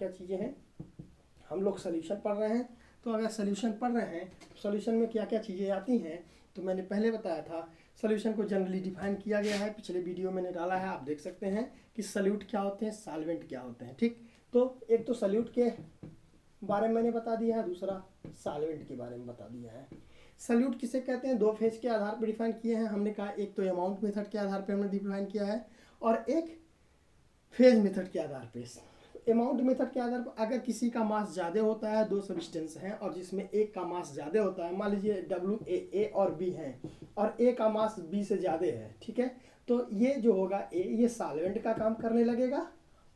क्या चीज़ें हैं, हम लोग सोल्यूशन पढ़ रहे हैं। तो अगर सोल्यूशन पढ़ रहे हैं, सोल्यूशन में क्या क्या चीज़ें आती हैं, तो मैंने पहले बताया था सोल्यूशन को जनरली डिफाइन किया गया है, पिछले वीडियो मैंने डाला है, आप देख सकते हैं कि सल्यूट क्या होते हैं, सॉल्वेंट क्या होते हैं। ठीक, तो एक तो सल्यूट के बारे में मैंने बता दिया है, दूसरा सॉल्वेंट के बारे में बता दिया है। सल्यूट किसे कहते हैं, दो फेज के आधार पर डिफाइन किए हैं हमने कहा, एक तो अमाउंट मेथड के आधार पर हमने डिफाइन किया है और एक फेज मेथड के आधार पे। अमाउंट मेथड के आधार पर अगर किसी का मास ज़्यादा होता है, दो सब्सटेंस हैं और जिसमें एक का मास ज़्यादा होता है, मान लीजिए ए और बी हैं और ए का मास बी से ज़्यादा है, ठीक है, तो ये जो होगा ए, ये सॉल्वेंट का काम करने लगेगा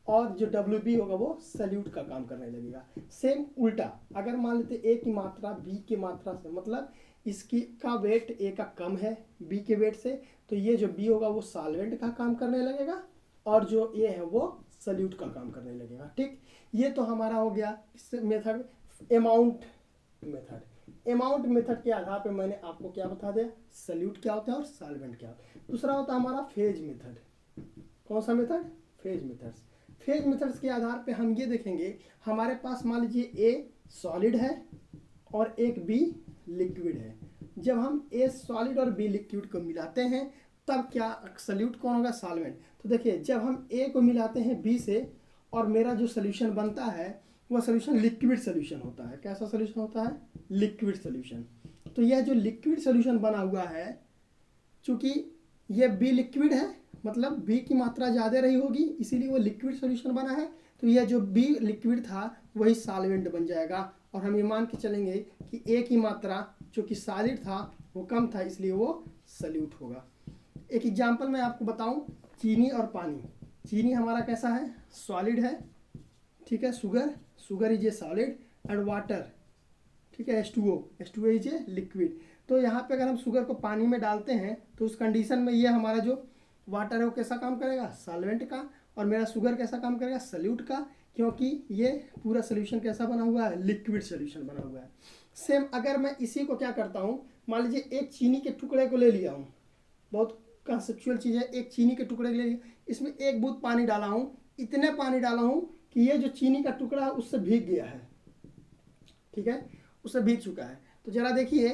और जो WB होगा वो सल्यूट का काम करने लगेगा। सेम उल्टा, अगर मान लेते ए की मात्रा बी की मात्रा से, मतलब इसकी का वेट ए का कम है बी के वेट से, तो ये जो बी होगा वो सॉल्वेंट का काम करने लगेगा और जो ए है वो सल्यूट का काम करने लगेगा। ठीक, ये तो हमारा हो गया इस method amount method. Amount method के आधार पे मैंने आपको क्या बता दिया, सल्यूट क्या होता है और सॉल्वेंट क्या होता है। दूसरा होता है हमारा फेज मेथड। कौन सा method, phase methods. Phase methods के आधार पे हम ये देखेंगे, हमारे पास मान लीजिए ए सॉलिड है और एक बी लिक्विड है। जब हम ए सॉलिड और बी लिक्विड को मिलाते हैं तब क्या सल्यूट कौन होगा, सॉल्वेंट। तो देखिए जब हम ए को मिलाते हैं बी से और मेरा जो सोल्यूशन बनता है वह सोल्यूशन लिक्विड सोल्यूशन होता है। कैसा सोल्यूशन होता है, लिक्विड सोल्यूशन। तो यह जो लिक्विड सोल्यूशन बना हुआ है, चूंकि ये बी लिक्विड है मतलब बी की मात्रा ज़्यादा रही होगी इसीलिए वो लिक्विड सोल्यूशन बना है, तो यह जो बी लिक्विड था वही सॉल्वेंट बन जाएगा। और हम ये मान के चलेंगे कि ए की मात्रा जो कि सॉलिड था वो कम था इसलिए वो सल्यूट होगा। एक एग्जांपल मैं आपको बताऊं, चीनी और पानी। चीनी हमारा कैसा है, सॉलिड है, ठीक है, sugar is a solid and water, ठीक है, H2O इज ए लिक्विड। तो यहाँ पे अगर हम शुगर को पानी में डालते हैं तो उस कंडीशन में ये हमारा जो वाटर है वो कैसा काम करेगा, सॉल्वेंट का, और मेरा शुगर कैसा काम करेगा, सल्यूट का, क्योंकि ये पूरा सोल्यूशन कैसा बना हुआ है, लिक्विड सोल्यूशन बना हुआ है। सेम अगर मैं इसी को क्या करता हूँ, मान लीजिए एक चीनी के टुकड़े को ले लिया हूँ, बहुत कंसेप्चुअल चीज़ है, एक चीनी के टुकड़े के लिए इसमें एक बूंद पानी डाला हूँ, इतने पानी डाला हूँ कि ये जो चीनी का टुकड़ा है उससे भीग गया है, ठीक है, उससे भीग चुका है। तो जरा देखिए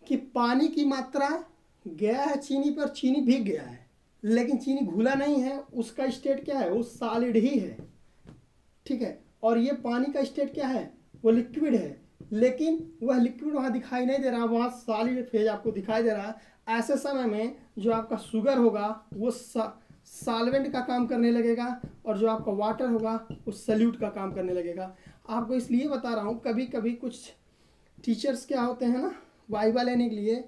कि पानी की मात्रा गया है चीनी पर, चीनी भीग गया है लेकिन चीनी घुला नहीं है, उसका स्टेट क्या है, वो सॉलिड ही है, ठीक है। और ये पानी का स्टेट क्या है, वो लिक्विड है, लेकिन वह लिक्विड वहाँ दिखाई नहीं दे रहा, वहाँ सॉलिड फेज आपको दिखाई दे रहा है। ऐसे समय में जो आपका शुगर होगा वो सॉल्वेंट का काम करने लगेगा और जो आपका वाटर होगा वो सल्यूट का काम करने लगेगा। आपको इसलिए बता रहा हूँ, कभी कभी कुछ टीचर्स क्या होते हैं ना, वाइवा लेने के लिए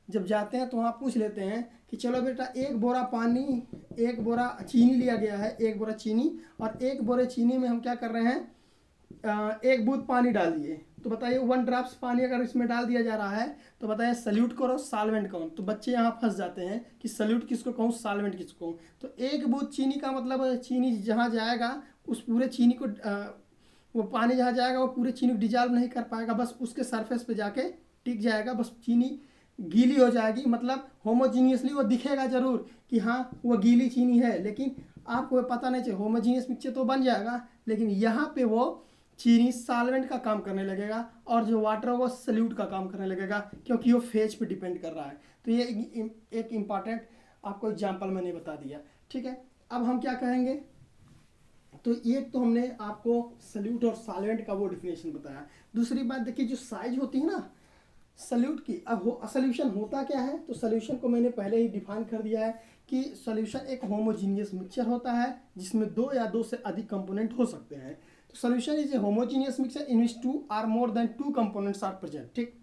जब जाते हैं तो वहाँ पूछ लेते हैं कि चलो बेटा एक बोरा पानी, एक बोरा चीनी लिया गया है, एक बोरा चीनी, और एक बोरे चीनी में हम क्या कर रहे हैं, एक बूंद पानी डाल दिए, तो बताइए 1 ड्रॉप्स पानी अगर इसमें डाल दिया जा रहा है तो बताइए सल्यूट करो सॉल्वेंट कौन। तो बच्चे यहाँ फंस जाते हैं कि सल्यूट किसको कहूँ, सॉल्वेंट किसको कहूँ। तो एक बूंद चीनी का मतलब चीनी जहाँ जाएगा उस पूरे चीनी को वो पानी जहाँ जाएगा वो पूरे चीनी को डिजॉल्व नहीं कर पाएगा, बस उसके सरफेस पे जाके टिक जाएगा, बस चीनी गीली हो जाएगी, मतलब होमोजीनियसली वो दिखेगा जरूर कि हाँ वो गीली चीनी है, लेकिन आपको पता नहीं चाहिए, होमोजीनियस मिक्सचर तो बन जाएगा लेकिन यहाँ पे वो चीनी सॉल्वेंट का काम करने लगेगा और जो वाटर होगा सल्यूट का काम करने लगेगा, क्योंकि वो फेज पे डिपेंड कर रहा है। तो ये एक इम्पॉर्टेंट आपको एग्जांपल मैंने बता दिया, ठीक है। अब हम क्या कहेंगे, तो ये तो हमने आपको सल्यूट और सॉल्वेंट का वो डिफिनेशन बताया। दूसरी बात देखिए, जो साइज होती है ना सल्यूट की, अब सोल्यूशन होता क्या है, तो सोल्यूशन को मैंने पहले ही डिफाइन कर दिया है कि सोल्यूशन एक होमोजीनियस मिक्सचर होता है जिसमें 2 या 2 से अधिक कंपोनेंट हो सकते हैं। तो solution is a homogeneous mixture in which 2 or more than 2 components are present. ठीक,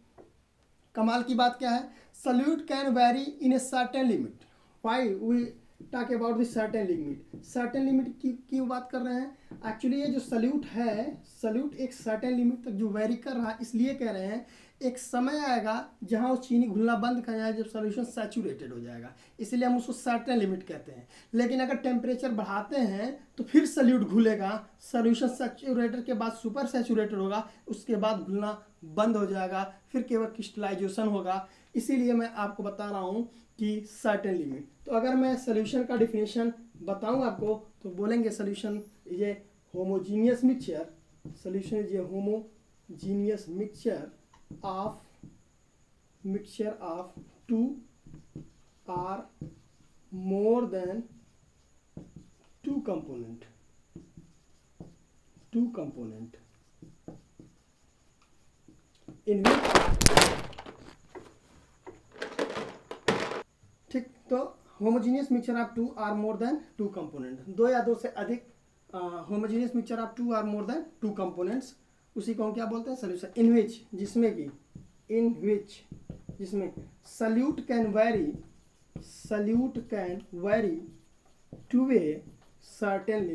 कमाल की बात क्या है, solute can vary in a certain limit. Why we talk about this certain limit, certain limit की क्यों बात कर रहे हैं, एक्चुअली ये जो सल्यूट है, सल्यूट एक सर्टेन लिमिट तक जो वेरी कर रहा है, इसलिए कह रहे हैं एक समय आएगा जहां वो चीनी घुलना बंद कर जाएगा, जब सॉल्यूशन सैचुरेटेड हो जाएगा, इसलिए हम उसको सर्टेन लिमिट कहते हैं। लेकिन अगर टेम्परेचर बढ़ाते हैं तो फिर सल्यूट घुलेगा, सॉल्यूशन सैचुरेटेड के बाद सुपर सैचुरेटेड होगा, उसके बाद घुलना बंद हो जाएगा, फिर केवल क्रिस्टलाइजेशन होगा। इसीलिए मैं आपको बता रहा हूँ कि सर्टेन लिमिट। तो अगर मैं सॉल्यूशन का डिफिनेशन बताऊँ आपको तो बोलेंगे सॉल्यूशन ये homogeneous mixture, solution is a homogeneous mixture of two or more than two component in which, ठीक, तो homogeneous mixture of two or more than two component, दो या दो से अधिक homogeneous mixture of two or more than two components, उसी को हम क्या बोलते हैं, सोल्यूशन। इन विच, जिसमें solute can vary to a certain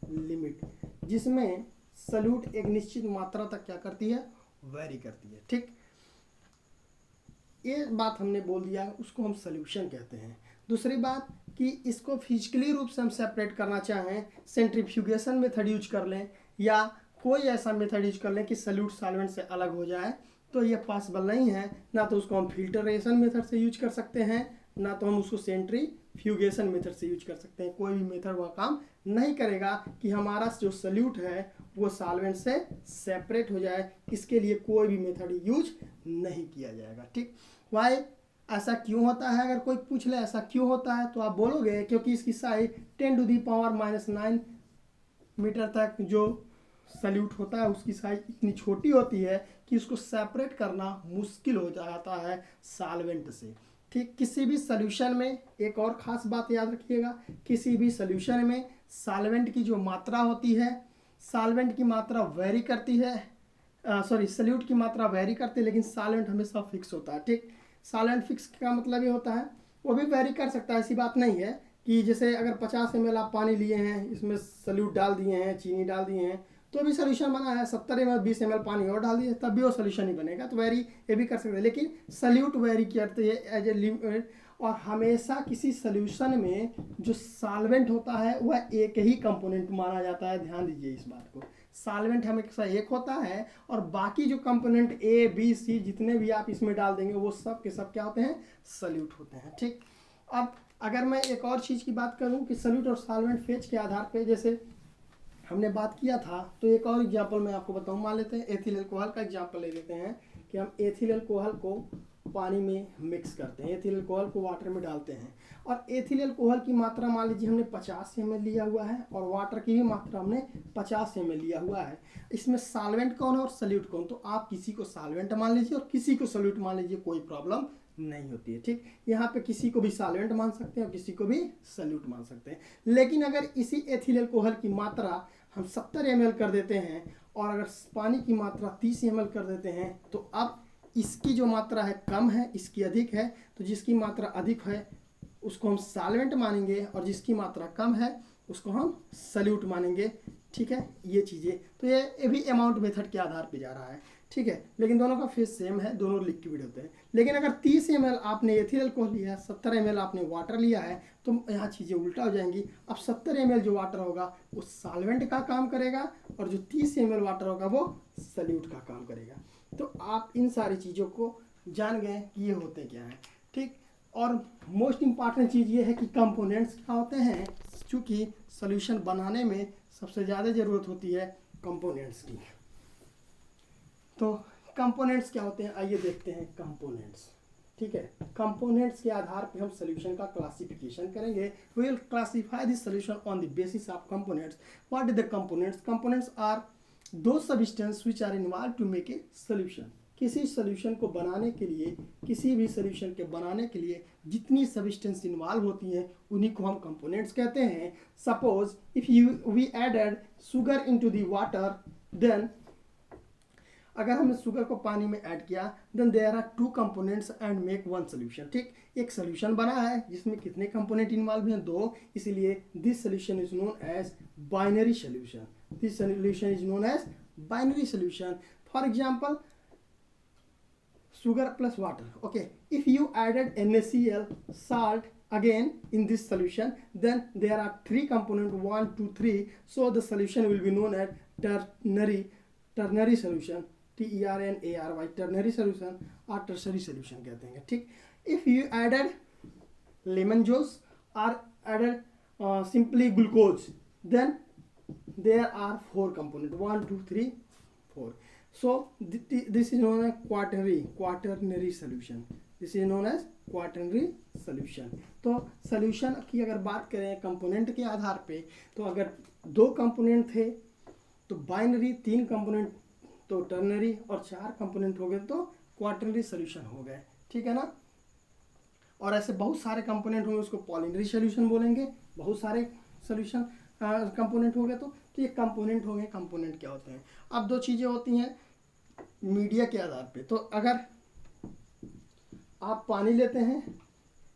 limit, जिसमें सल्यूट एक निश्चित मात्रा तक क्या करती है, वेरी करती है, ठीक। ये बात हमने बोल दिया, उसको हम सॉल्यूशन कहते हैं। दूसरी बात कि इसको फिजिकली रूप से हम सेपरेट करना चाहें, सेंट्रीफ्यूगेशन मेथड यूज कर लें या कोई ऐसा मेथड यूज कर लें कि सल्यूट सॉल्वेंट से अलग हो जाए, तो ये पॉसिबल नहीं है। ना तो उसको हम फिल्टरेशन मेथड से यूज कर सकते हैं, ना तो हम उसको सेंट्रीफ्यूगेशन मेथड से यूज कर सकते हैं। कोई भी मेथड वह काम नहीं करेगा कि हमारा जो सल्यूट है वो सॉल्वेंट से सेपरेट हो जाए। इसके लिए कोई भी मेथड यूज नहीं किया जाएगा, ठीक। वाई, ऐसा क्यों होता है? अगर कोई पूछ ले ऐसा क्यों होता है, तो आप बोलोगे क्योंकि इसकी साइज 10⁻⁹ मीटर तक जो सल्यूट होता है उसकी साइज इतनी छोटी होती है कि उसको सेपरेट करना मुश्किल हो जाता है सॉल्वेंट से, ठीक। किसी भी सॉल्यूशन में एक और ख़ास बात याद रखिएगा, किसी भी सॉल्यूशन में सॉल्वेंट की जो मात्रा होती है, सॉल्वेंट की मात्रा वेरी करती है, सल्यूट की मात्रा वेरी करती है, लेकिन सॉल्वेंट हमेशा फिक्स होता है, ठीक। सॉल्वेंट फिक्स का मतलब ये होता है वो भी वेरी कर सकता है, ऐसी बात नहीं है कि जैसे अगर 50 ml आप पानी लिए हैं, इसमें सल्यूट डाल दिए हैं, चीनी डाल दिए हैं, तो भी सोल्यूशन बना है। 70 ml 20 ml पानी और डाल दिए तब भी वो सोल्यूशन ही बनेगा, तो वेरी ये भी कर सकते हैं। लेकिन सल्यूट वेरी करते हैं एज ए लिमिट, और हमेशा किसी सोल्यूशन में जो सॉल्वेंट होता है वह एक ही कंपोनेंट माना जाता है। ध्यान दीजिए इस बात को, सॉल्वेंट हमेशा एक होता है और बाकी जो कंपोनेंट ए बी सी जितने भी आप इसमें डाल देंगे वो सब के सब क्या होते हैं, सल्यूट होते हैं, ठीक। अब अगर मैं एक और चीज़ की बात करूं कि सल्यूट और सॉल्वेंट फेज के आधार पे जैसे हमने बात किया था, तो एक और एग्जांपल मैं आपको बताऊं। मान लेते हैं एथिल अल्कोहल का एग्जांपल ले लेते हैं कि हम एथिल अल्कोहल को पानी में मिक्स करते हैं, एथिल अल्कोहल को वाटर में डालते हैं, और एथिल अल्कोहल की मात्रा मान लीजिए हमने 50 ml लिया हुआ है और वाटर की भी मात्रा हमने 50 ml लिया हुआ है। इसमें सॉल्वेंट कौन है और सल्यूट कौन, तो आप किसी को सॉल्वेंट मान लीजिए और किसी को सल्यूट मान लीजिए, कोई प्रॉब्लम नहीं होती है, ठीक। यहाँ पे किसी को भी सॉल्वेंट मान सकते हैं और किसी को भी सल्यूट मान सकते हैं। लेकिन अगर इसी एथिल अल्कोहल की मात्रा हम 70 ml कर देते हैं और अगर पानी की मात्रा 30 ml कर देते हैं, तो अब इसकी जो मात्रा है कम है, इसकी अधिक है, तो जिसकी मात्रा अधिक है उसको हम सॉल्वेंट मानेंगे और जिसकी मात्रा कम है उसको हम सल्यूट मानेंगे, ठीक है। ये चीज़ें तो ये भी अमाउंट मेथड के आधार पे जा रहा है, ठीक है। लेकिन दोनों का फेस सेम है, दोनों लिक्विड होते हैं। लेकिन अगर 30 ml आपने एथिल अल्कोहल लिया है, 70 ml आपने वाटर लिया है, तो यहाँ चीज़ें उल्टा हो जाएंगी। अब 70 ml जो वाटर होगा वो सॉल्वेंट का काम करेगा और जो 30 ml वाटर होगा वो सल्यूट का काम करेगा। तो आप इन सारी चीज़ों को जान गए कि ये होते क्या हैं, ठीक। और मोस्ट इम्पॉर्टेंट चीज़ ये है कि कंपोनेंट्स क्या होते हैं, चूँकि सॉल्यूशन बनाने में सबसे ज़्यादा ज़रूरत होती है कंपोनेंट्स की। तो कंपोनेंट्स क्या होते हैं, आइए देखते हैं कंपोनेंट्स, ठीक है। कंपोनेंट्स के आधार पे हम सॉल्यूशन का क्लासिफिकेशन करेंगे। We will classify this solution on the basis of components. What is the components? Components are those substances which are involved to make a solution। किसी सॉल्यूशन को बनाने के लिए, किसी भी सॉल्यूशन के बनाने के लिए जितनी सब्सटेंस इन्वॉल्व होती हैं उन्हीं को हम कंपोनेंट्स कहते हैं। Suppose if we added sugar into the water, then अगर हमने शुगर को पानी में ऐड किया, then there are 2 components and make 1 solution, ठीक। एक सॉल्यूशन बना है जिसमें कितने कंपोनेंट इन्वॉल्व हैं, 2, इसलिए this solution is known as binary solution. This solution is known as binary solution. For example, sugar plus water. Okay, if you added NaCl, salt again in this solution, then there are 3 components, 1, 2, 3. So the solution will be known as ternary solution. TERNARY, ternary solution or tertiary solution कहते हैं, ठीक। If you added lemon juice or added simply glucose, then there are 4 components, 1 2 3 4. So this is known as quaternary solution. This is known as quaternary solution. तो solution की अगर बात करें component के आधार पे, तो अगर 2 कंपोनेंट थे तो बाइनरी, 3 कंपोनेंट तो टर्नरी, और 4 कंपोनेंट हो गए तो क्वाटरनरी सोल्यूशन हो गए. ठीक है ना. और ऐसे बहुत सारे कंपोनेंट होंगे उसको पॉलिनरी सोल्यूशन बोलेंगे. बहुत सारे सोल्यूशन कंपोनेंट हो गए तो ये कंपोनेंट हो गए. कंपोनेंट क्या होते हैं? अब 2 चीज़ें होती हैं मीडिया के आधार पे. तो अगर आप पानी लेते हैं,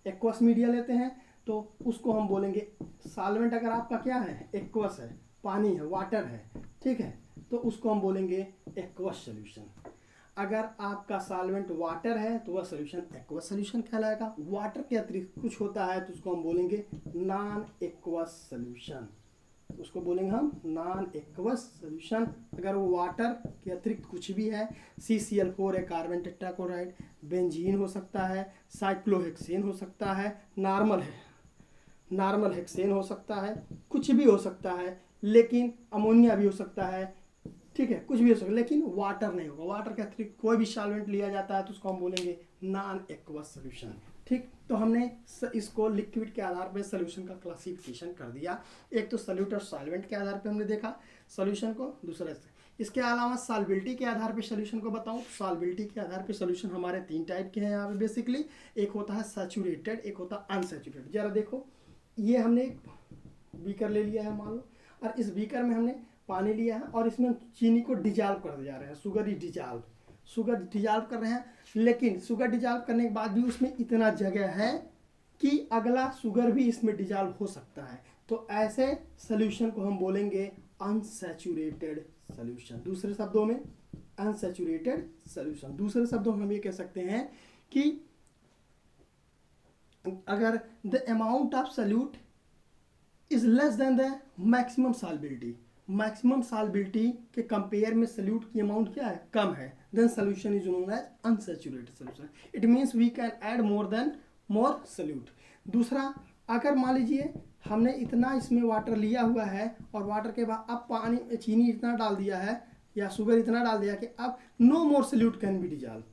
एक्वस मीडिया लेते हैं, तो उसको हम बोलेंगे सॉल्वेंट. अगर आपका क्या है, एक्वस है, पानी है, वाटर है, ठीक है, तो उसको हम बोलेंगे एक्वस सोल्यूशन. अगर आपका सॉल्वेंट वाटर है तो वह सोल्यूशन एक्वस सोल्यूशन कहलाएगा. वाटर के अतिरिक्त कुछ होता है तो उसको हम बोलेंगे नॉन एक्वस सोल्यूशन. उसको बोलेंगे हम नॉन एक्वस सोल्यूशन. अगर वो वाटर के अतिरिक्त कुछ भी है, CCl4 है, कार्बन टेट्राक्लोराइड, बेंजीन हो सकता है, साइक्लोहेक्सेन हो सकता है, नॉर्मल हेक्सेन हो सकता है, कुछ भी हो सकता है, लेकिन अमोनिया भी हो सकता है. ठीक है, कुछ भी हो सकता है, लेकिन वाटर नहीं होगा. वाटर के अतिरिक्त कोई भी सॉल्वेंट लिया जाता है तो उसको हम बोलेंगे नॉन एक्वस सोल्यूशन. ठीक, तो हमने इसको लिक्विड के आधार पर सोल्यूशन का क्लासिफिकेशन कर दिया. एक तो सोल्यूट और सॉल्वेंट के आधार पे हमने देखा सोल्यूशन को. दूसरा इसके अलावा सॉल्बिलिटी के आधार पे सोल्यूशन को बताऊं. सॉल्बिलिटी के आधार पे सोल्यूशन हमारे 3 टाइप के हैं यहाँ पे बेसिकली. एक होता है सैचुरेटेड, एक होता है अनसैचुरेटेड. जरा देखो, ये हमने एक बीकर ले लिया है मान लो, और इस बीकर में हमने पानी लिया है और इसमें चीनी को डिजॉल्व कर जा रहे हैं. शुगर डिजॉल्व कर रहे हैं, लेकिन शुगर डिजॉल्व करने के बाद भी उसमें इतना जगह है कि अगला शुगर भी इसमें डिजॉल्व हो सकता है. तो ऐसे सोल्यूशन को हम बोलेंगे अनसैचुरेटेड सोल्यूशन. दूसरे शब्दों में अनसैचुरेटेड सोल्यूशन. दूसरे शब्दों में हम ये कह सकते हैं कि अगर the amount of solute is less than the maximum solubility के कंपेयर में सोल्यूट की अमाउंट क्या है, कम है, then solution is known as unsaturated solution. It means we can add more solute. दूसरा, अगर मान लीजिए हमने इतना इसमें वाटर लिया हुआ है और वाटर के बाद अब पानी चीनी इतना डाल दिया है या शुगर इतना डाल दिया कि अब no more solute can be dissolve.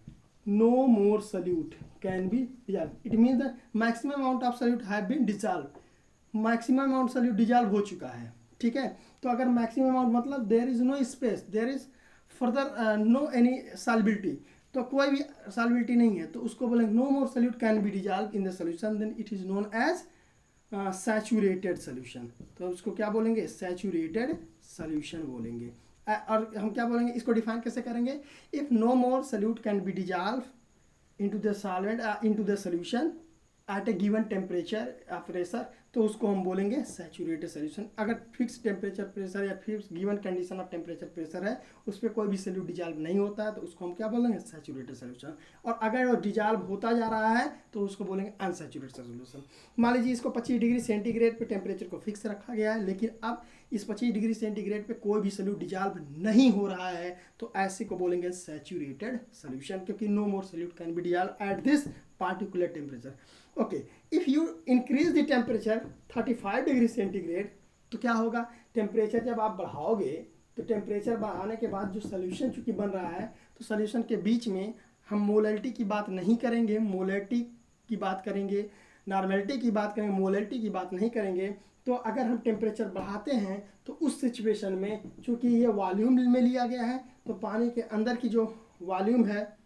It means the maximum amount of solute have been dissolve. Maximum amount solute dissolve हो चुका है. ठीक है, तो अगर मैक्सिमम अमाउंट मतलब there is no space, there is further no any solubility, तो कोई भी सॉल्बिलिटी नहीं है, तो उसको बोलेंगे no more solute can be dissolve in the solution, then it is known as saturated solution. तो उसको क्या बोलेंगे, सैचुरेटेड सोल्यूशन बोलेंगे. और हम क्या बोलेंगे, इसको डिफाइन कैसे करेंगे, if no more solute can be dissolve into the solvent into the solution at a given temperature pressure, तो उसको हम बोलेंगे सैचुरेटेड सोल्यूशन. अगर फिक्स टेम्परेचर प्रेशर या fix given condition of temperature pressure है, उस पर कोई भी सोल्यूट डिजॉल्व नहीं होता है, तो उसको हम क्या बोलेंगे, सैचुरेटेड सोल्यूशन. और अगर वो डिजॉल्व होता जा रहा है तो उसको बोलेंगे अनसैचुरेटेड सोल्यूशन. मान लीजिए इसको 25 डिग्री सेंटीग्रेड पे टेम्परेचर को फिक्स रखा गया है, लेकिन अब इस 25 डिग्री सेंटीग्रेड पे कोई भी सोल्यूट डिजॉल्व नहीं हो रहा है, तो ऐसे को बोलेंगे सैचुरेटेड सोल्यूशन, क्योंकि no more solute can be dissolve at this particular temperature. Okay, if you increase the temperature 35 degree centigrade, तो क्या होगा, टेम्परेचर जब आप बढ़ाओगे तो टेम्परेचर बढ़ाने के बाद जो सोल्यूशन चूँकि बन रहा है, तो सोल्यूशन के बीच में हम मोलैलिटी की बात नहीं करेंगे, मोलैलिटी की बात करेंगे, नॉर्मेलिटी की बात करेंगे, मोलैलिटी की बात नहीं करेंगे. तो अगर हम टेम्परेचर बढ़ाते हैं तो उस सिचुएशन में चूँकि ये वॉल्यूम में लिया गया है, तो पानी के अंदर की जो वॉल्यूम है,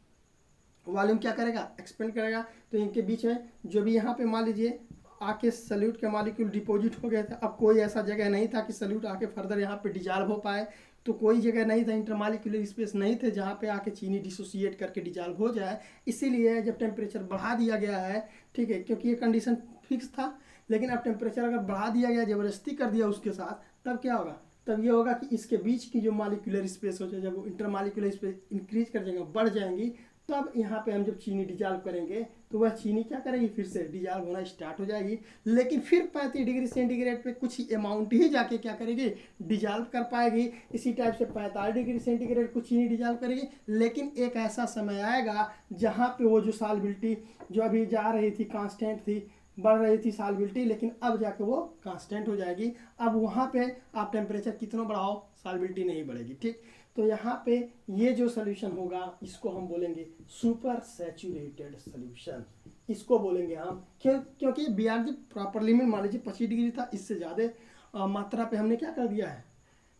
वॉल्यूम क्या करेगा, एक्सपेंड करेगा. तो इनके बीच में जो भी यहाँ पे मान लीजिए आके सल्यूट के मॉलिक्यूल डिपॉजिट हो गए थे, अब कोई ऐसा जगह नहीं था कि सल्यूट आके फर्दर यहाँ पे डिजॉल्व हो पाए, तो कोई जगह नहीं था, इंटरमॉलिक्यूलर स्पेस नहीं थे जहाँ पे आके चीनी डिसोसिएट करके डिजॉल्व हो जाए. इसीलिए जब टेम्परेचर बढ़ा दिया गया है, ठीक है, क्योंकि ये कंडीशन फिक्स था, लेकिन अब टेम्परेचर अगर बढ़ा दिया गया, ज़बरदस्ती कर दिया उसके साथ, तब क्या होगा, तब ये होगा कि इसके बीच की जो मॉलिक्यूलर स्पेस हो जाए, जब वो इंटरमॉलिक्यूलर स्पेस इंक्रीज कर जाएगा, बढ़ जाएंगी, तब यहाँ पे हम जब चीनी डिजॉल्व करेंगे तो वह चीनी क्या करेगी, फिर से डिजॉल्व होना स्टार्ट हो जाएगी. लेकिन फिर 35 डिग्री सेंटीग्रेड पे कुछ ही अमाउंट ही जाके क्या करेगी, डिजॉल्व कर पाएगी. इसी टाइप से 45 डिग्री सेंटीग्रेड कुछ चीनी डिजॉल्व करेगी. लेकिन एक ऐसा समय आएगा जहाँ पे वो जो सॉल्बिलिटी जो अभी जा रही थी, कांस्टेंट थी, बढ़ रही थी सॉल्युबिलिटी, लेकिन अब जाके वो कांस्टेंट हो जाएगी। अब वहाँ पे आप टेम्परेचर कितना बढ़ाओ सॉल्युबिलिटी नहीं बढ़ेगी, ठीक। तो यहाँ पे ये जो सोल्यूशन होगा इसको हम बोलेंगे सुपर सैचुरेटेड सोल्यूशन, इसको बोलेंगे हम। क्योंकि be are the proper limit मान लीजिए 25 डिग्री था, इससे ज़्यादा मात्रा पे हमने क्या कर दिया है,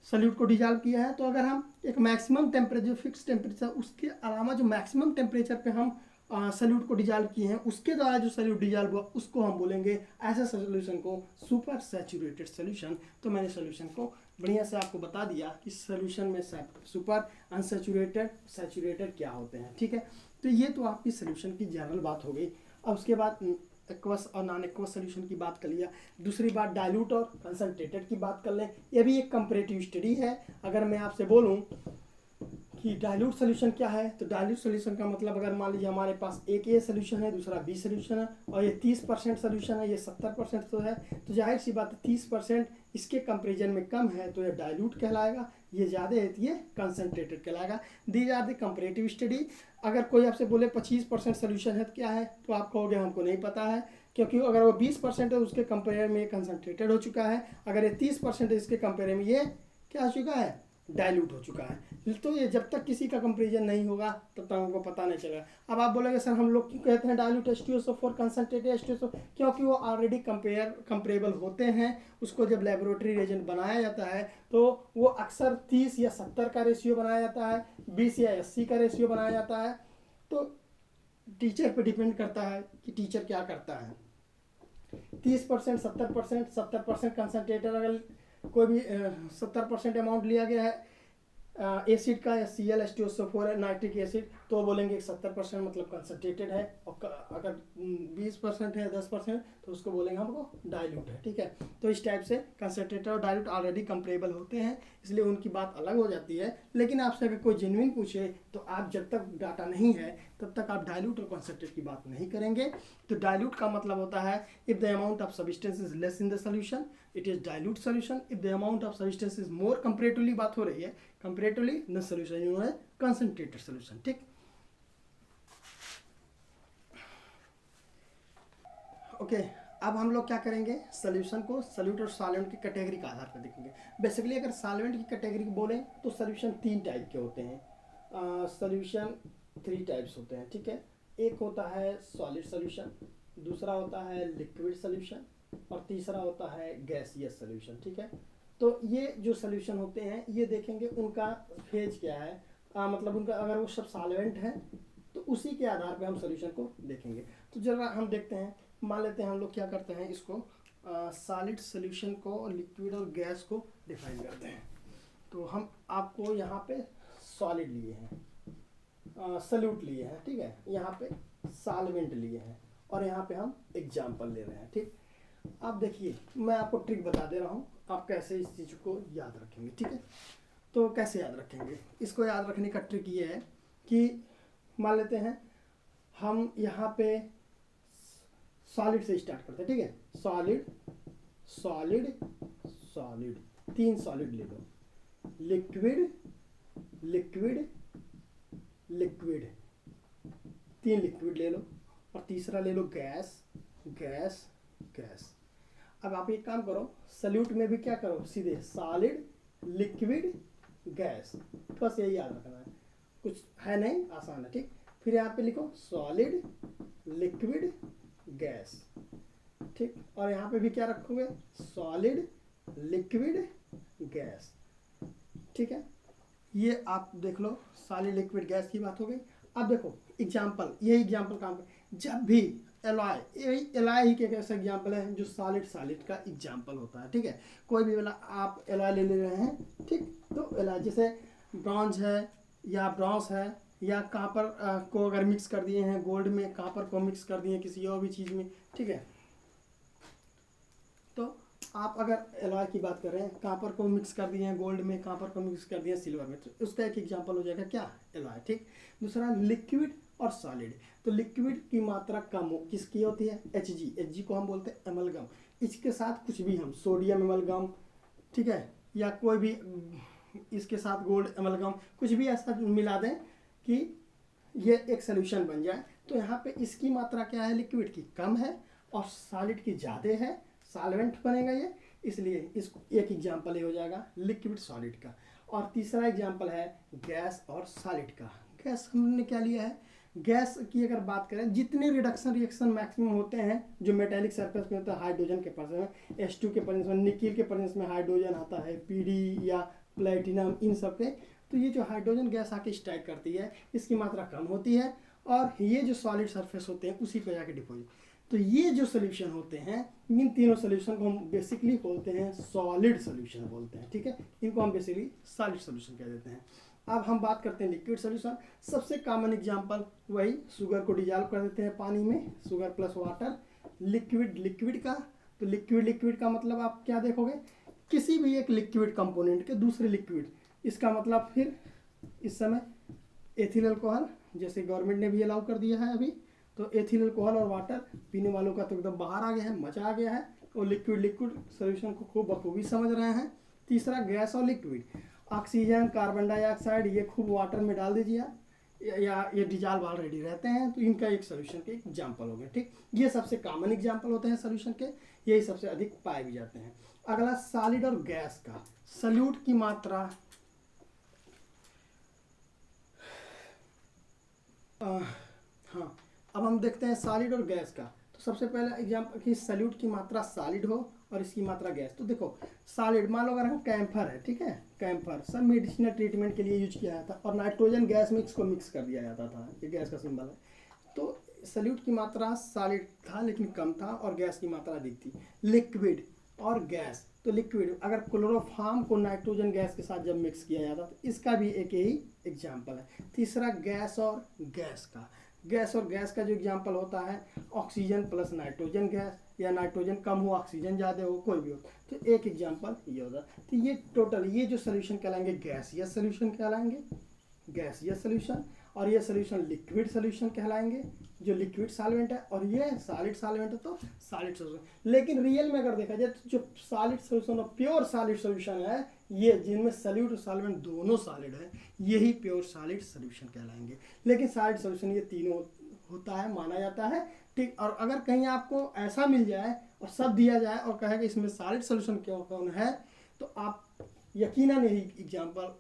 सल्यूट को डिजॉल्व किया है। तो अगर हम एक मैक्सिमम टेम्परेचर, फिक्स टेम्परेचर, उसके अलावा जो मैक्सिमम टेम्परेचर पे हम सल्यूट को डिजॉल्व किए हैं, उसके द्वारा जो सल्यूट डिजॉल्व हुआ उसको हम बोलेंगे ऐसे सोल्यूशन को सुपर सैचुरेटेड सोल्यूशन। तो मैंने सोल्यूशन को बढ़िया से आपको बता दिया कि सोल्यूशन में सुपर, अनसैचुरेटेड, सैचुरेटेड क्या होते हैं, ठीक है। तो ये तो आपकी सोल्यूशन की जनरल बात हो गई। अब उसके बाद एक्वस और नॉन एक्वस सोल्यूशन की बात कर लिया। दूसरी बात डाइल्यूट और कंसंट्रेटेड की बात कर लें। ये भी एक कंपैरेटिव स्टडी है। अगर मैं आपसे बोलूं कि डाइल्यूट सोल्यूशन क्या है, तो डाइल्यूट सोल्यूशन का मतलब अगर मान लीजिए हमारे पास एक ए सोल्यूशन है, दूसरा बी सोल्यूशन है, और ये 30% सोल्यूशन है, ये 70% तो है, तो जाहिर सी बात है 30% इसके कंपेरिजन में कम है तो ये डाइल्यूट कहलाएगा, ये ज़्यादा है तो ये कंसंट्रेटेड कहलाएगा। These are the comparative study. अगर कोई आपसे बोले 25% सोल्यूशन है तो क्या है, तो आप कहोगे हमको नहीं पता है, क्योंकि अगर वो 20% है उसके कंपेयर में ये कंसंट्रेटेड हो चुका है, अगर ये 30% है इसके कंपेयर में ये क्या हो चुका है, डाइल्यूट हो चुका है। तो ये जब तक किसी का कंपेरिजन नहीं होगा तब तक हमको पता नहीं चलेगा। अब आप बोलेंगे सर हम लोग क्यों कहते हैं डाइल्यूट H2SO4 कंसंट्रेटेड H2SO, क्योंकि वो ऑलरेडी कंपेरेबल होते हैं। उसको जब लेबोरेटरी रिएजेंट बनाया जाता है तो वो अक्सर 30 या 70 का रेशियो बनाया जाता है, 20 या 80 का रेशियो बनाया जाता है। तो टीचर पे डिपेंड करता है कि टीचर क्या करता है। 30%, 70%, 70% कंसंट्रेटेड, अगर कोई भी 70% अमाउंट लिया गया है एसिड का या Cl नाइट्रिक एसिड, तो बोलेंगे 70% मतलब कंसंट्रेटेड है, और अगर 20% है 10% तो उसको बोलेंगे हमको डाइल्यूट है, ठीक है। तो इस टाइप से कंसंट्रेटेड और डाइल्यूट ऑलरेडी कंपेरेबल होते हैं, इसलिए उनकी बात अलग हो जाती है। लेकिन आपसे अगर कोई जेन्युइन पूछे तो आप जब तक डाटा नहीं है तब तक आप डाइल्यूट और कंसंट्रेट की बात नहीं करेंगे। तो डाइल्यूट का मतलब होता है if the amount of substance is less in the solution it is dilute solution, if the amount of substance is more, comparatively बात हो रही है, कंपेरेटिवली न सोल्यूशन यू है कंसंट्रेटेड सोल्यूशन, ठीक। ओके, अब हम लोग क्या करेंगे, सोल्यूशन को सॉल्यूट और सॉल्वेंट की कैटेगरी के आधार पर देखेंगे। बेसिकली अगर सॉल्वेंट की कैटेगरी बोलें तो सोल्यूशन 3 टाइप के होते हैं। सोल्यूशन 3 टाइप्स होते हैं, ठीक है। एक होता है सॉलिड सोल्यूशन, दूसरा होता है लिक्विड सोल्यूशन, और तीसरा होता है गैसियस सोल्यूशन, ठीक है। तो ये जो सोल्यूशन होते हैं ये देखेंगे उनका फेज क्या है, मतलब उनका अगर वो सब सॉल्वेंट है तो उसी के आधार पे हम सोल्यूशन को देखेंगे। तो जरा हम देखते हैं, मान लेते हैं हम लोग क्या करते हैं, इसको सॉलिड सोल्यूशन को, लिक्विड और गैस को डिफाइन करते हैं। तो हम आपको यहाँ पे सॉलिड लिए हैं, सल्यूट लिए हैं, ठीक है, यहाँ पे सॉल्वेंट लिए हैं, और यहाँ पे हम एग्जाम्पल ले रहे हैं, ठीक। अब देखिए मैं आपको ट्रिक बता दे रहा हूँ, आप कैसे इस चीज़ को याद रखेंगे, ठीक है। तो कैसे याद रखेंगे, इसको याद रखने का ट्रिक ये है कि मान लेते हैं हम यहाँ पे सॉलिड से स्टार्ट करते हैं, ठीक है। सॉलिड सॉलिड सॉलिड, 3 सॉलिड ले लो, लिक्विड लिक्विड लिक्विड, 3 लिक्विड ले लो, और तीसरा ले लो गैस गैस गैस। अब आप एक काम करो, सल्यूट में भी क्या करो, सीधे सॉलिड लिक्विड गैस, बस यही याद रखना है, कुछ है नहीं, आसान है, ठीक। फिर यहाँ पे लिखो सॉलिड लिक्विड गैस, ठीक, और यहाँ पे भी क्या रखोगे, सॉलिड लिक्विड गैस, ठीक है। ये आप देख लो, सॉलिड लिक्विड गैस की बात हो गई। अब देखो एग्जाम्पल, यही एग्जाम्पल काम कर, जब भी एलॉय, यही एलॉय ही के कैसा एग्जाम्पल है जो सॉलिड का एग्जाम्पल होता है, ठीक है। कोई भी वाला आप एलॉय ले रहे हैं, ठीक, तो एलॉय जैसे ब्रॉन्ज है या ब्रॉन्ज है या कापर को अगर मिक्स कर दिए हैं गोल्ड में, कापर को मिक्स कर दिए किसी और भी चीज़ में, ठीक है। तो आप अगर एलॉय की बात कर रहे हैं, कापर को मिक्स कर दिए हैं गोल्ड में, कापर को मिक्स कर दिए हैं सिल्वर में, तो उसका एक एग्जांपल हो जाएगा क्या, एलॉय, ठीक। दूसरा लिक्विड और सॉलिड, तो लिक्विड की मात्रा कम किसकी होती है, Hg को हम बोलते हैं एमलगम, इसके साथ कुछ भी हम सोडियम एमलगम, ठीक है, या कोई भी इसके साथ गोल्ड एमलगम, कुछ भी ऐसा मिला दें कि ये एक सोल्यूशन बन जाए। तो यहाँ पे इसकी मात्रा क्या है, लिक्विड की कम है, और सॉलिड की ज़्यादा है, सॉल्वेंट बनेगा ये, इसलिए इसको एक एग्जाम्पल ये हो जाएगा लिक्विड सॉलिड का। और तीसरा एग्जाम्पल है गैस और सॉलिड का। गैस हमने क्या लिया है, गैस की अगर बात करें, जितने रिडक्शन रिएक्शन मैक्सिमम होते हैं जो मेटेलिक सरफेस में होता है, हाइड्रोजन के प्रेजेंस में, H2 के प्रेजेंस में, निकिल के प्रेजेंस में हाइड्रोजन आता है, PD या प्लेटिनम, इन सब पे, तो ये जो हाइड्रोजन गैस आके स्ट्राइक करती है इसकी मात्रा कम होती है और ये जो सॉलिड सरफेस होते हैं उसी पे जाके डिपोजिट। तो ये जो सोल्यूशन होते हैं, इन तीनों सोल्यूशन को हम बेसिकली बोलते हैं सॉलिड सोल्यूशन बोलते हैं, ठीक है, इनको हम बेसिकली सॉलिड सोल्यूशन कह देते हैं। अब हम बात करते हैं लिक्विड सोल्यूशन। सबसे कॉमन एग्जांपल वही, शुगर को डिजॉल्व कर देते हैं पानी में, शुगर प्लस वाटर, लिक्विड का। तो लिक्विड का मतलब आप क्या देखोगे, किसी भी एक लिक्विड कंपोनेंट के दूसरे लिक्विड, इसका मतलब फिर इस समय एथिल अल्कोहल, जैसे गवर्नमेंट ने भी अलाउ कर दिया है अभी, तो एथिल अल्कोहल और वाटर पीने वालों का तो एकदम बाहर आ गया है, मजा आ गया है, और लिक्विड सोल्यूशन को खूब बखूबी समझ रहे हैं। तीसरा गैस और लिक्विड, ऑक्सीजन, कार्बन डाइऑक्साइड, ये खूब वाटर में डाल दीजिए या ये डिजॉल्व ऑलरेडी रहते हैं, तो इनका एक सोल्यूशन के एग्जाम्पल हो गए, ठीक। ये सबसे कॉमन एग्जाम्पल होते हैं सोल्यूशन के, यही सबसे अधिक पाए भी जाते हैं। अगला सॉलिड और गैस का, सॉल्यूट की मात्रा हाँ, अब हम देखते हैं सॉलिड और गैस का। तो सबसे पहला एग्जाम्पल कि सॉल्यूट की मात्रा सॉलिड हो और इसकी मात्रा गैस। तो देखो सॉलिड, मान लो अगर हम कैम्फर है, ठीक है, कैम्फर सब मेडिसिनल ट्रीटमेंट के लिए यूज किया जाता और नाइट्रोजन गैस में इसको मिक्स कर दिया जाता था, ये गैस का सिंबल है। तो सॉल्यूट की मात्रा सॉलिड था लेकिन कम था और गैस की मात्रा अधिक थी। लिक्विड और गैस, तो लिक्विड अगर क्लोरोफॉर्म को नाइट्रोजन गैस के साथ जब मिक्स किया जाता तो इसका भी एक यही एग्जाम्पल है। तीसरा गैस और गैस का, गैस और गैस का जो एग्जाम्पल होता है ऑक्सीजन प्लस नाइट्रोजन गैस, या नाइट्रोजन कम हो ऑक्सीजन ज़्यादा हो, कोई भी हो, तो एक एग्जाम्पल ये होता है। तो ये टोटल ये जो सोल्यूशन कहलाएंगे गैसियस सोल्यूशन कहलाएंगे, गैसियस सोल्यूशन, और ये सोल्यूशन लिक्विड सोल्यूशन कहलाएंगे जो लिक्विड सॉल्वेंट है, और ये सॉलिड सॉल्वेंट है तो सॉलिड सोल्यूशन। लेकिन रियल में अगर देखा जाए तो जो सॉलिड सोल्यूशन और प्योर सॉलिड सोल्यूशन है, ये जिनमें सॉल्यूट और सॉल्वेंट दोनों सॉलिड है, यही प्योर सॉलिड सोल्यूशन कहलाएंगे। लेकिन सॉलिड सोल्यूशन ये तीनों होता है, माना जाता है, ठीक। और अगर कहीं आपको ऐसा मिल जाए और सब दिया जाए और कहे कि इसमें सॉलिड सोल्यूशन क्यों कौन है, तो आप यकीनन यही एग्जाम्पल,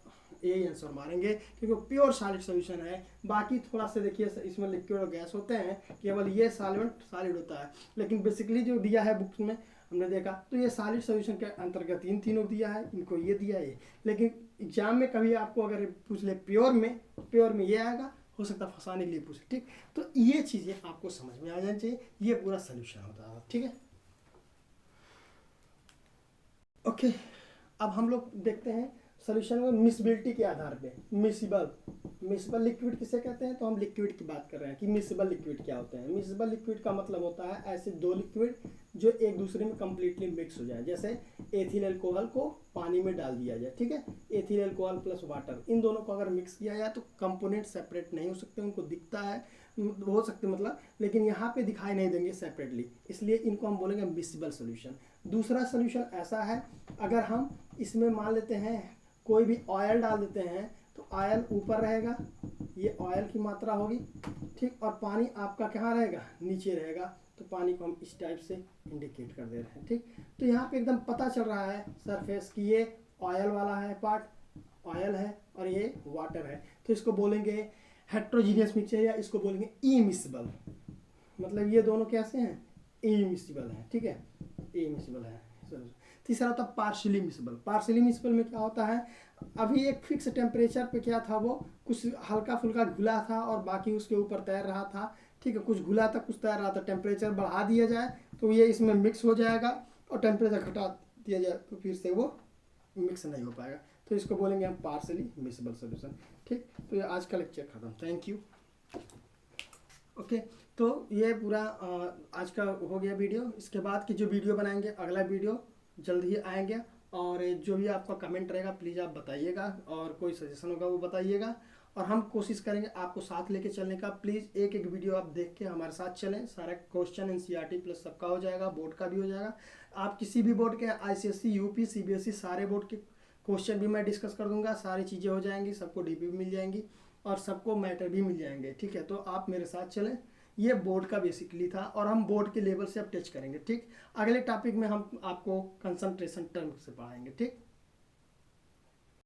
यही आंसर मारेंगे क्योंकि प्योर सॉलिड सोल्यूशन है। बाकी थोड़ा सा देखिए इसमें लिक्विड और गैस होते हैं, केवल ये सॉल्वेंट सॉलिड होता है, लेकिन बेसिकली जो दिया है बुक्स में हमने देखा तो ये सॉलिड सोल्यूशन के अंतर्गत इन तीनों दिया है, इनको ये दिया है। लेकिन एग्जाम में कभी आपको अगर पूछ ले प्योर में ये आएगा, हो सकता है फंसाने के लिए पूछे, ठीक। तो ये चीज़ें आपको समझ में आ जानी चाहिए, ये पूरा सोल्यूशन होता है, ठीक है। ओके, अब हम लोग देखते हैं सोल्यूशन में मिसिबिलिटी के आधार पे। मिसिबल लिक्विड किसे कहते हैं, तो हम लिक्विड की बात कर रहे हैं कि मिसिबल लिक्विड क्या होते हैं। मिसिबल लिक्विड का मतलब होता है ऐसे दो लिक्विड जो एक दूसरे में कंप्लीटली मिक्स हो जाए, जैसे एथिल अल्कोहल को पानी में डाल दिया जाए, ठीक है, एथिल अल्कोहल प्लस वाटर, इन दोनों को अगर मिक्स किया जाए तो कंपोनेंट सेपरेट नहीं हो सकते, उनको दिखता है हो सकते मतलब, लेकिन यहाँ पे दिखाई नहीं देंगे सेपरेटली, इसलिए इनको हम बोलेंगे मिसिबल सोल्यूशन। दूसरा सोल्यूशन ऐसा है, अगर हम इसमें मान लेते हैं कोई भी ऑयल डाल देते हैं तो ऑयल ऊपर रहेगा, ये ऑयल की मात्रा होगी, ठीक, और पानी आपका कहाँ रहेगा, नीचे रहेगा, तो पानी को हम इस टाइप से इंडिकेट कर दे रहे हैं, ठीक। तो यहाँ पे एकदम पता चल रहा है सरफेस कि ये ऑयल वाला है पार्ट, ऑयल है, और ये वाटर है, तो इसको बोलेंगे हेट्रोजीनियस मिक्सचर, या इसको बोलेंगे इमिसिबल। मतलब ये दोनों कैसे हैं, इमिसिबल हैं, ठीक है, इमिसिबल है। तीसरा होता है पार्शियली मिसिबल। पार्शियली मिसिबल में क्या होता है, अभी एक फिक्स टेम्परेचर पे क्या था, वो कुछ हल्का फुल्का घुला था और बाकी उसके ऊपर तैर रहा था, ठीक है, कुछ घुला था कुछ तैर रहा था, टेम्परेचर बढ़ा दिया जाए तो ये इसमें मिक्स हो जाएगा, और टेम्परेचर घटा दिया जाए तो फिर से वो मिक्स नहीं हो पाएगा, तो इसको बोलेंगे हम पार्शियली मिसिबल सोल्यूशन, ठीक। तो ये आज का लेक्चर खत्म, थैंक यू। ओके, तो ये पूरा आज का हो गया वीडियो। इसके बाद की जो वीडियो बनाएंगे, अगला वीडियो जल्द ही आएंगे, और जो भी आपका कमेंट रहेगा प्लीज़ आप बताइएगा, और कोई सजेशन होगा वो बताइएगा, और हम कोशिश करेंगे आपको साथ लेके चलने का। प्लीज़ एक एक वीडियो आप देख के हमारे साथ चलें, सारा क्वेश्चन NCERT प्लस सबका हो जाएगा, बोर्ड का भी हो जाएगा। आप किसी भी बोर्ड के ICSE, UP, CBSE सारे बोर्ड के क्वेश्चन भी मैं डिस्कस कर दूंगा, सारी चीज़ें हो जाएंगी, सबको DP भी मिल जाएंगी और सबको मैटर भी मिल जाएंगे, ठीक है। तो आप मेरे साथ चलें, ये बोर्ड का बेसिकली था और हम बोर्ड के लेवल से अब टच करेंगे। ठीक, अगले टॉपिक में हम आपको कंसंट्रेशन टर्म से पढ़ाएंगे। ठीक।